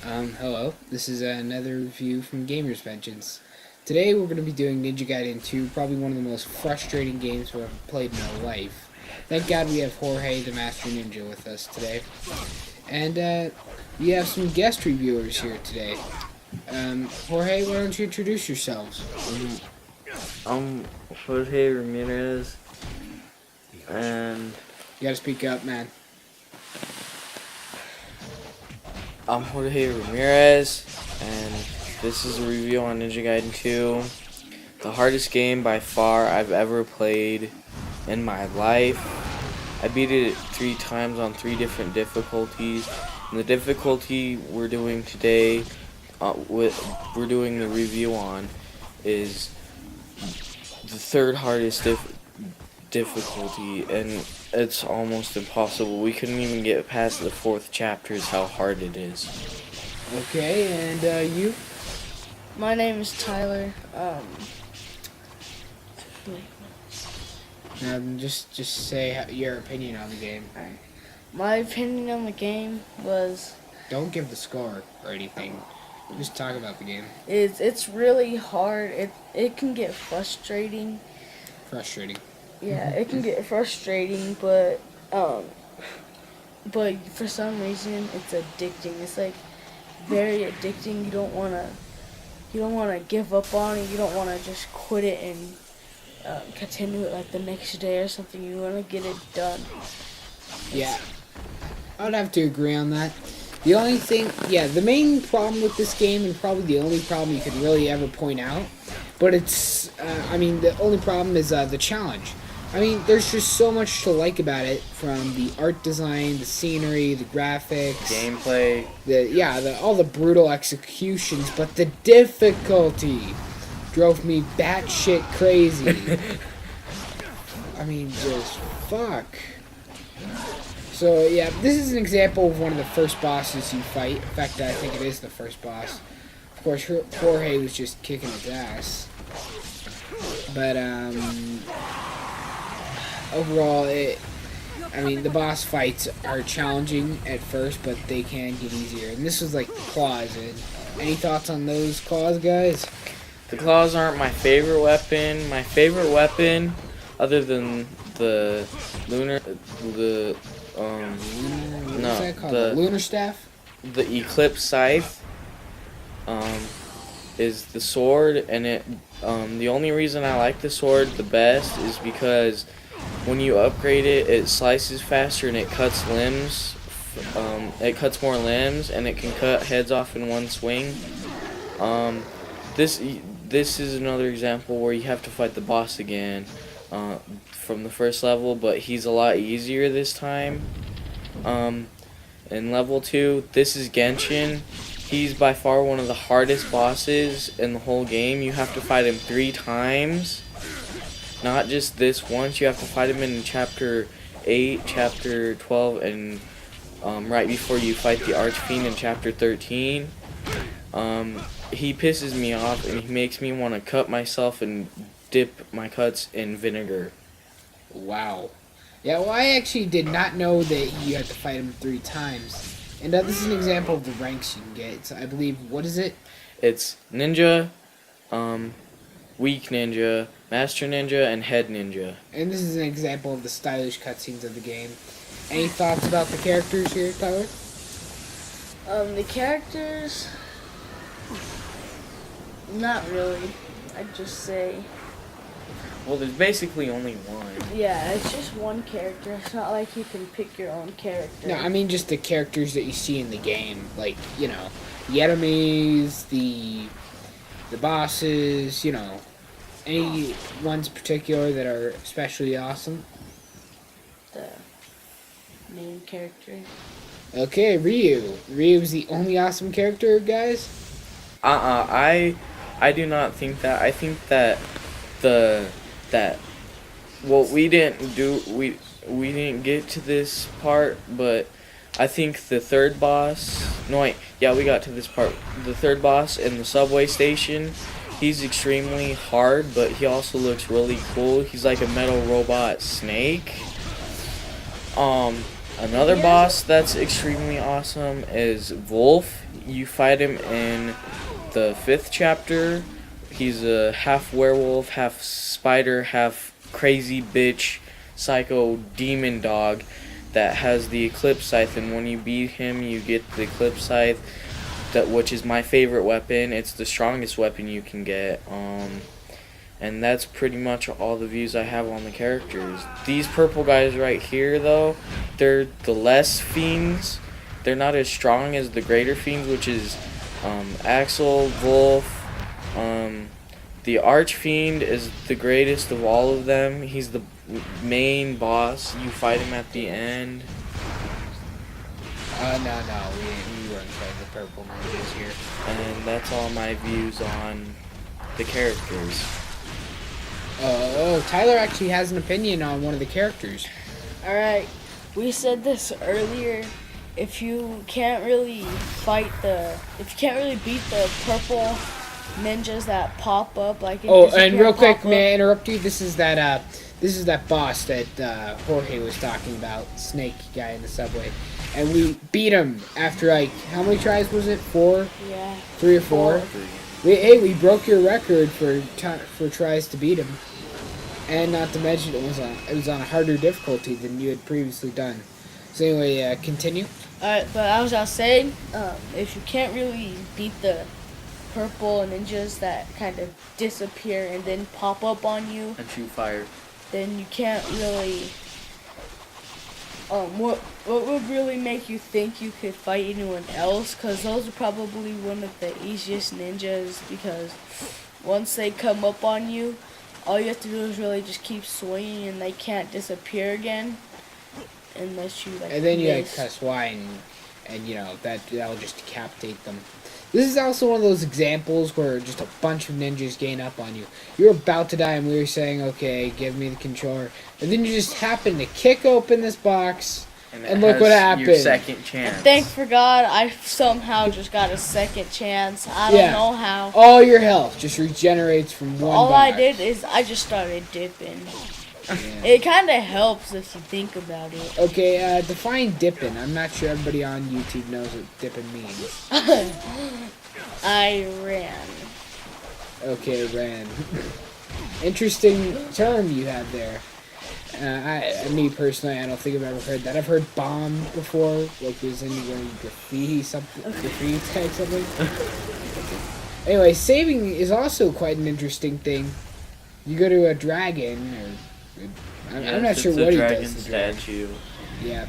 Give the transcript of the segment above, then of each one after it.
Hello. This is another review from Gamers Vengeance. Today we're going to be doing Ninja Gaiden 2, probably one of the most frustrating games I've ever played in my life. Thank God we have Jorge, the Master Ninja, with us today. And we have some guest reviewers here today. Jorge, why don't you introduce yourselves? I'm Jorge Ramirez, and You gotta speak up, man. I'm Jorge Ramirez, and this is a review on Ninja Gaiden 2, the hardest game by far I've ever played in my life. I beat it 3 times on 3 different difficulties, and the difficulty we're doing today, we're doing the review on, is the 3rd hardest difficulty, and it's almost impossible. We couldn't even get past the 4th chapter is how hard it is. Okay, and you? My name is Tyler. Just say your opinion on the game. My opinion on the game was Don't give the score or anything. Just talk about the game. it's really hard. It can get frustrating. Frustrating. Yeah, it can get frustrating, but for some reason it's addicting. It's like very addicting. You don't wanna give up on it. You don't wanna just quit it and continue it like the next day or something. You wanna get it done. Yeah, I would have to agree on that. The only thing, the main problem with this game, and probably the only problem you could really ever point out, but the only problem is the challenge. I mean, there's just so much to like about it, from the art design, the scenery, the graphics, Gameplay. all the brutal executions, but the difficulty drove me batshit crazy. I mean, just fuck. So, yeah, this is an example of one of the first bosses you fight. In fact, I think it is the first boss. Of course, Jorge was just kicking his ass. But, overall, the boss fights are challenging at first, but they can get easier. And this was like the claws. Any thoughts on those claws, guys? The claws aren't my favorite weapon. My favorite weapon, other than the What's that called? The lunar staff? the Eclipse Scythe, is the sword, and the only reason I like the sword the best is because when you upgrade it, it slices faster and it cuts limbs. It cuts more limbs, and it can cut heads off in one swing. This is another example where you have to fight the boss again from the first level, but he's a lot easier this time. In level 2, this is Genshin. He's by far one of the hardest bosses in the whole game. You have to fight him 3 times. Not just this once. You have to fight him in Chapter 8, Chapter 12, and right before you fight the Archfiend in Chapter 13. He pisses me off, and he makes me want to cut myself and dip my cuts in vinegar. Wow. Yeah, well, I actually did not know that you had to fight him 3 times. And this is an example of the ranks you can get. So I believe, what is it? It's Ninja, Weak Ninja, Master Ninja, and Head Ninja. And this is an example of the stylish cutscenes of the game. Any thoughts about the characters here, Tyler? The characters, not really. I'd just say, Well, there's basically only one. yeah, it's just one character. It's not like you can pick your own character. No, I mean just the characters that you see in the game. Like, the enemies, the bosses, any ones in particular that are especially awesome. The main character. Okay, Ryu. Ryu's the only awesome character, guys? I do not think that. I think that we didn't get to this part, but I think the 3rd boss. No wait, yeah, we got to this part. The 3rd boss in the subway station. He's extremely hard, but he also looks really cool. He's like a metal robot snake. Another Yes. boss that's extremely awesome is Wolf. You fight him in the 5th chapter. He's a half werewolf, half spider, half crazy bitch, psycho demon dog that has the Eclipse Scythe. And when you beat him, you get the Eclipse Scythe, which is my favorite weapon. It's the strongest weapon you can get. And that's pretty much all the views I have on the characters. These purple guys right here, though, they're the less fiends. They're not as strong as the greater fiends, which is Axel, Wolf. The Archfiend is the greatest of all of them. He's the main boss. You fight him at the end. No, we weren't playing the purple ninjas here. And that's all my views on the characters. Tyler actually has an opinion on one of the characters. Alright, we said this earlier. If you can't really beat the purple ninjas that pop up, like And real quick, may I interrupt you? This is that boss that Jorge was talking about, Snake guy in the subway, and we beat him after like how many tries was it? 4? Yeah. 3 or 4? We broke your record for tries to beat him, and not to mention it was on a harder difficulty than you had previously done. So anyway, continue. Alright, but as I was saying, if you can't really beat the purple ninjas that kind of disappear and then pop up on you, And shoot fire. then you can't really. What would really make you think you could fight anyone else? Because those are probably one of the easiest ninjas, because once they come up on you, all you have to do is really just keep swinging and they can't disappear again. Unless you like. And then you like miss. press Y and you know that'll just decapitate them. This is also one of those examples where just a bunch of ninjas gain up on you. You're about to die and we were saying, okay, give me the controller. And then you just happen to kick open this box and look what happened. Your second chance. And thank for God, I somehow just got a second chance. I don't know how. All your health just regenerates from one All box. I did is I just started dipping. Yeah. It kind of helps if you think about it. Okay, define dipping. I'm not sure everybody on YouTube knows what dipping means. I ran. Okay, ran. Interesting term you have there. Me personally, I don't think I've ever heard that. I've heard bomb before, like there's any graffiti tag something. Anyway, saving is also quite an interesting thing. You go to a dragon, or I'm not sure what he does. The dragon statue. Yeah.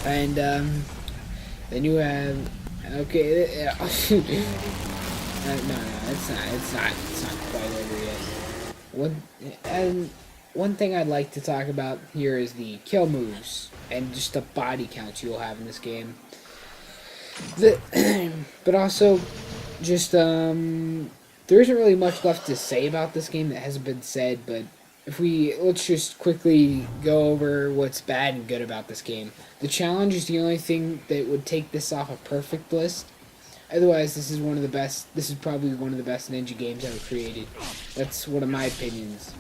And then you have okay. No, it's not quite over yet. One thing I'd like to talk about here is the kill moves and just the body counts you'll have in this game. But also, just there isn't really much left to say about this game that hasn't been said. But let's just quickly go over what's bad and good about this game. The challenge is the only thing that would take this off a perfect list. Otherwise, this is one of the best. This is probably one of the best Ninja games ever created. That's one of my opinions.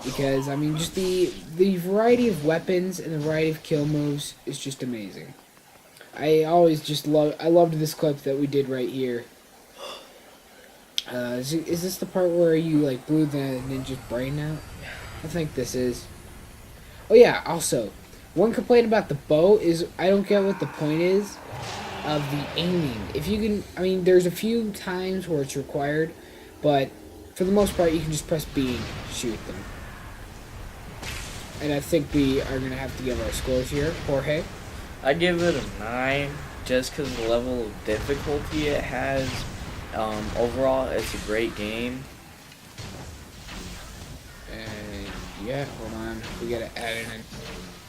Because I mean, just the variety of weapons and the variety of kill moves is just amazing. I loved this clip that we did right here. Is this the part where you like blew the ninja's brain out? I think this is. Oh yeah. Also, one complaint about the bow is I don't get what the point is of the aiming. If you can, I mean, there's a few times where it's required, but for the most part, you can just press B and shoot them. And I think we are gonna have to give our scores here. Jorge. I give it a 9, just because of the level of difficulty it has. Overall, it's a great game. And yeah, hold on, we gotta add it in.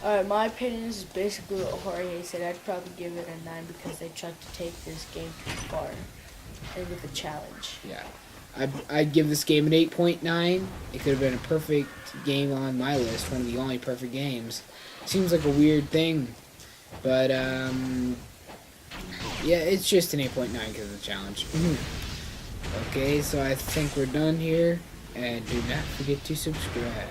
Alright, my opinion is basically what Jorge said. I'd probably give it a 9 because they tried to take this game too far. And with a challenge. Yeah. I'd give this game an 8.9. It could have been a perfect game on my list, one of the only perfect games. Seems like a weird thing, but yeah, it's just an 8.9 because of the challenge. Okay, so I think we're done here, and do not forget to subscribe.